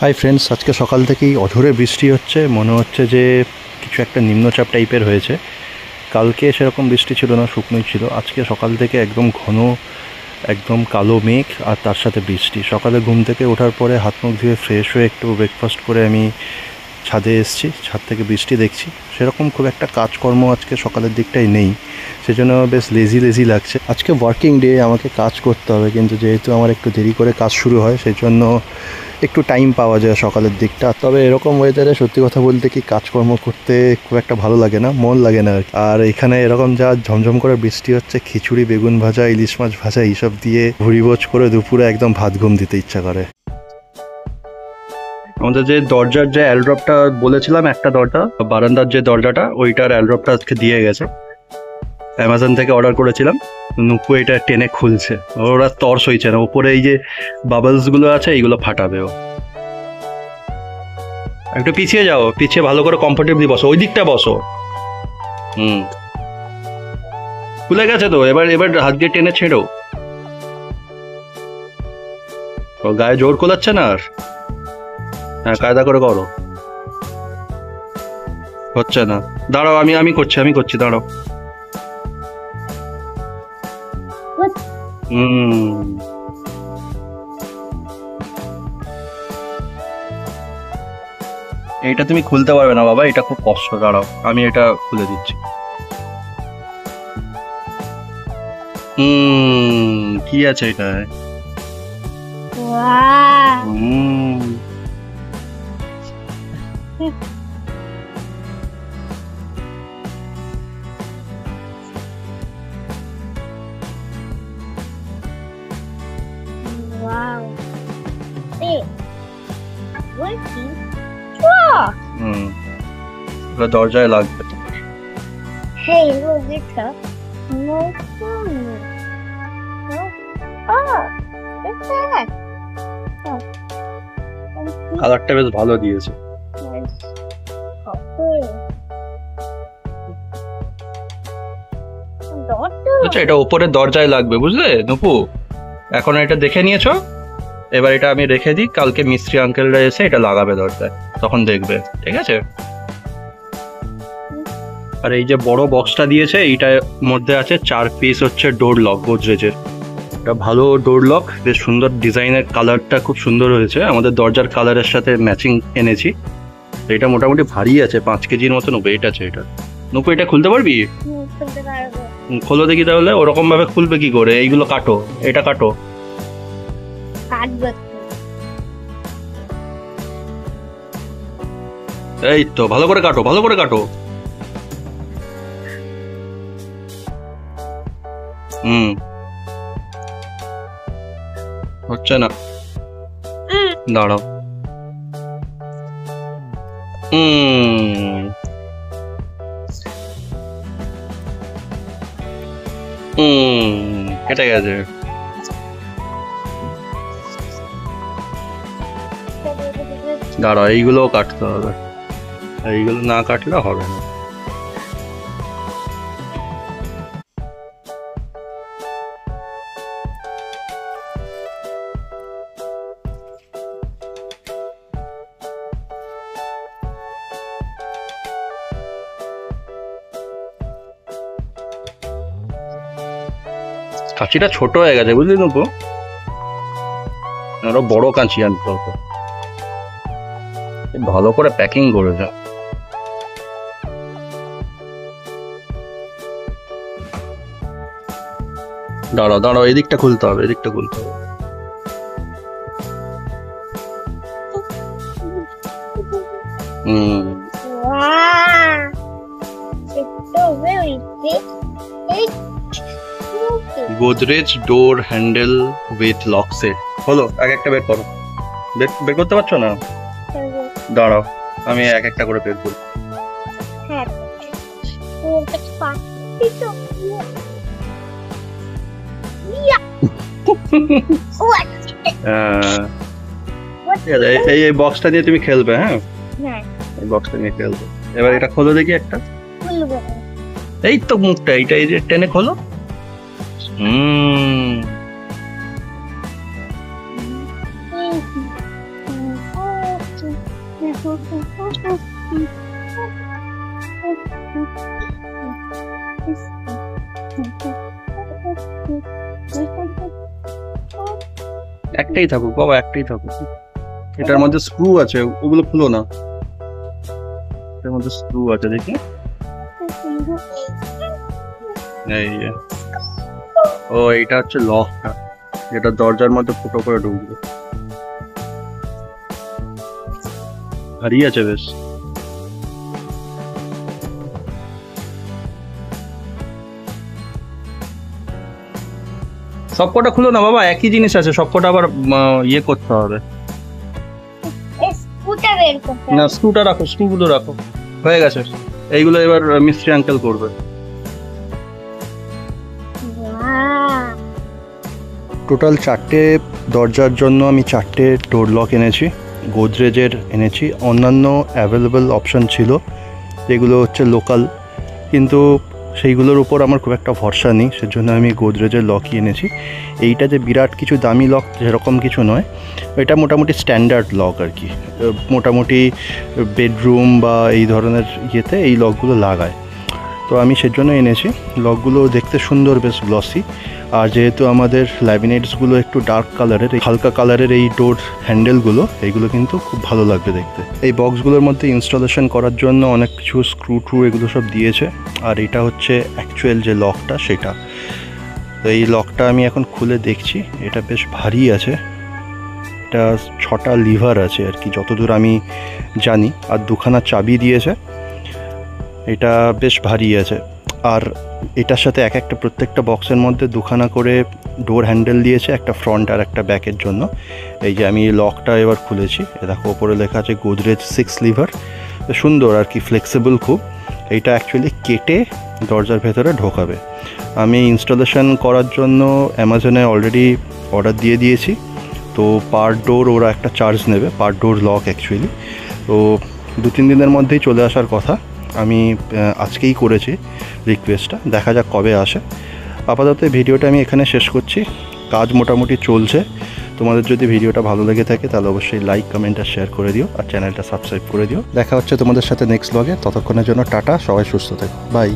Hi friends, আজকে সকাল থেকেই অঝোরে বৃষ্টি হচ্ছে। মনে হচ্ছে যে কিছু একটা নিম্নচাপ টাইপের হয়েছে। কালকে সেরকম বৃষ্টি ছিল না, শুকনোই ছিল। আজকে সকাল থেকে একদম ঘন, একদম কালো মেঘ, আর তার সাথে বৃষ্টি। সকালে ঘুম থেকে ওঠার পরে হাত মুখ ধুয়ে ফ্রেশ হয়ে একটু ব্রেকফাস্ট করে আমি ছাদে এসেছি। ছাদ থেকে বৃষ্টি দেখছি। সেরকম খুব একটা কাজকর্ম আজকে সকালের দিকটাই নেই, সেজন্য বেশ লেজি লেজি লাগছে। আজকে ওয়ার্কিং ডে, আমাকে কাজ করতে হবে, কিন্তু যেহেতু আমার একটু দেরি করে কাজ শুরু হয়, সেই জন্য একটু টাইম পাওয়া যায় সকালের দিকটা। তবে এরকম ওয়েদারে সত্যি কথা বলতে কি কাজকর্ম করতে খুব একটা ভালো লাগে না, মন লাগে না। আর এখানে এরকম যা ঝমঝম করে বৃষ্টি হচ্ছে, খিচুড়ি, বেগুন ভাজা, ইলিশ মাছ ভাজা এইসব দিয়ে ভুড়িভোজ করে দুপুরে একদম ভাত ঘুম দিতে ইচ্ছা করে। আমাদের যে দরজার যে অ্যালড্রপটা বলেছিলাম, একটা দরজা, বারান্দার যে দরজাটা, ওইটার অ্যালড্রপটা আজকে দিয়ে গেছে। অ্যামাজন থেকে অর্ডার করেছিলাম। নুপু এটা টেনে খুলছে, ওরা তর্স হয়েছে না। উপরে এই যে বাবলসগুলো আছে, এইগুলো ফাটাবে ও। একটু পিছিয়ে যাও, পিছিয়ে ভালো করে কমফোর্টেবলি বসো, ওই দিকটা বসো। খুলে গেছে তো, এবার এবার হাত দিয়ে টেনে ছেড়ো। ও গায়ে জোর কোলাচ্ছে না আর। হ্যাঁ, কায়দা করে করো। হচ্ছে না, দাঁড়াও, আমি আমি করছি, আমি করছি, দাঁড়াও। এইটা তুমি খুলতে পারবে না বাবা, এটা খুব কষ্ট। দাঁড়াও, আমি এটা খুলে দিচ্ছি। কি আছে এটা? Wow. Hey, working? ওটা দরজায় লাগবে। Hey, look, it's a no phone. No. Oh, what's that? Oh. কালারটা বেশ ভালো দিয়েছে। আচ্ছা, এটা উপরের দরজায় লাগবে, বুঝলে নুপু? এখন এটা দেখে নিয়েছো, এবার এটা আমি রেখে দিই, কালকে মিস্ত্রি আঙ্কেলরা এসে এটা লাগাবে দরজায়, তখন দেখবে। ঠিক আছে? আর এই যে বড় বক্সটা দিয়েছে, এইটার মধ্যে আছে 4 পিস হচ্ছে ডোর লক, গোদরেজের। এটা ভালো ডোর লক, বেশ সুন্দর ডিজাইনের, কালারটা খুব সুন্দর হয়েছে, আমাদের দরজার কালারের সাথে ম্যাচিং এনেছি। এটা মোটামুটি ভারী আছে, 5 কেজির মতন ওয়েট আছে এটা। নুপু, এটা খুলতে পারবি? খোলো দেখি তাহলে। ওরকম ভাবে খুলবে কি করে? এইগুলো কাটো, এটা কাটো। এই তো, ভালো করে কাটো, ভালো করে কাটো। হচ্ছে না, দাঁড়াও। কেটে গেছে। দাঁড়াও, এইগুলোও কাটতে হবে, এইগুলো না কাটলে হবে না। কাঁচিটা ছোট হয়ে গেছে, বুঝলি নুপু? আরো বড় কাঁচি আনতে হবে। ভালো করে প্যাকিং করেছে। দাঁড়াও দাঁড়াও, এদিকটা খুলতে হবে, এদিকটা খুলতে হবে। গোদরেজ ডোর হ্যান্ডেল উইথ লক সেট হলো। এক একটা বের করো। বের করতে পারছো না? দাঁড়াও, আমি এক একটা করে বের করব। এই বক্সটা দিয়ে তুমি খেলবে। হ্যাঁ, এই বক্সটা নিয়ে খেলবে। এবার এটা খোলো দেখি একটা। এই তো মুখটা, এইটা এই যে টেনে খোলো। একটাই থাকুক বাবা, একটাই থাকুক। এটার মধ্যে স্ক্রু আছে, ওগুলো খুলো না। এটার মধ্যে স্ক্রু আছে, দেখি। এই যে, ও এটা হচ্ছে লকটা, যেটা দরজার মধ্যে ফুটো করে ঢুকবে। ভারী আছে বেশ। সবকটা খুলো না বাবা, একই জিনিস আছে, সবকটা আবার ইয়ে করতে হবে। স্ক্রুটা বের করতে না, স্ক্রুটা রাখো, স্ক্রুগুলো রাখো, হয়ে গেছে। এইগুলো এবার মিস্ত্রি আঙ্কেল করবে। টোটাল 4টে দরজার জন্য আমি 4টে ডোর লক এনেছি, গোদরেজের এনেছি। অন্যান্য অ্যাভেলেবল অপশান ছিল যেগুলো হচ্ছে লোকাল, কিন্তু সেইগুলোর উপর আমার খুব একটা ভরসা নেই, সেজন্য আমি গোদরেজের লকই এনেছি। এইটা যে বিরাট কিছু দামি লক সেরকম কিছু নয়, এটা মোটামুটি স্ট্যান্ডার্ড লক আর কি। মোটামুটি বেডরুম বা এই ধরনের ইয়েতে এই লকগুলো লাগায়, তো আমি সেজন্য এনেছি। লকগুলো দেখতে সুন্দর, বেশ গ্লসি। আর যেহেতু আমাদের ল্যামিনেটসগুলো একটু ডার্ক কালারের, হালকা কালারের এই ডোর হ্যান্ডেলগুলো, এইগুলো কিন্তু খুব ভালো লাগবে দেখতে। এই বক্সগুলোর মধ্যে ইনস্টলেশন করার জন্য অনেক কিছু স্ক্রু ট্রু এগুলো সব দিয়েছে। আর এটা হচ্ছে অ্যাকচুয়াল যে লকটা সেটা। তো এই লকটা আমি এখন খুলে দেখছি, এটা বেশ ভারী আছে। এটা 6টা লিভার আছে আর কি, যতদূর আমি জানি। আর 2খানা চাবি দিয়েছে, এটা বেশ ভারী আছে। আর এটার সাথে একটা প্রত্যেকটা বক্সের মধ্যে 2খানা করে ডোর হ্যান্ডেল দিয়েছে, একটা ফ্রন্ট আর একটা ব্যাকের জন্য। এই যে আমি লকটা এবার খুলেছি, দেখো ওপরে লেখা আছে গোদরেজ 6 লিভার। সুন্দর আর কি, ফ্লেক্সিবল খুব। এইটা অ্যাকচুয়ালি কেটে দরজার ভেতরে ঢোকাবে। আমি ইনস্টলেশন করার জন্য অ্যামাজনে অলরেডি অর্ডার দিয়ে দিয়েছি। তো পার ডোর ওরা একটা চার্জ নেবে, পার ডোর লক অ্যাকচুয়ালি। তো 2-3 দিনের মধ্যেই চলে আসার কথা। আমি আজকেই করেছি রিকোয়েস্টটা, দেখা যাক কবে আসে। আপাতত ভিডিওটা আমি এখানে শেষ করছি, কাজ মোটামুটি চলছে। তোমাদের যদি ভিডিওটা ভালো লেগে থাকে তাহলে অবশ্যই লাইক, কমেন্ট আর শেয়ার করে দিও, আর চ্যানেলটা সাবস্ক্রাইব করে দিও। দেখা হচ্ছে তোমাদের সাথে নেক্সট ব্লগে। ততক্ষণের জন্য টাটা, সবাই সুস্থ থেকো, বাই।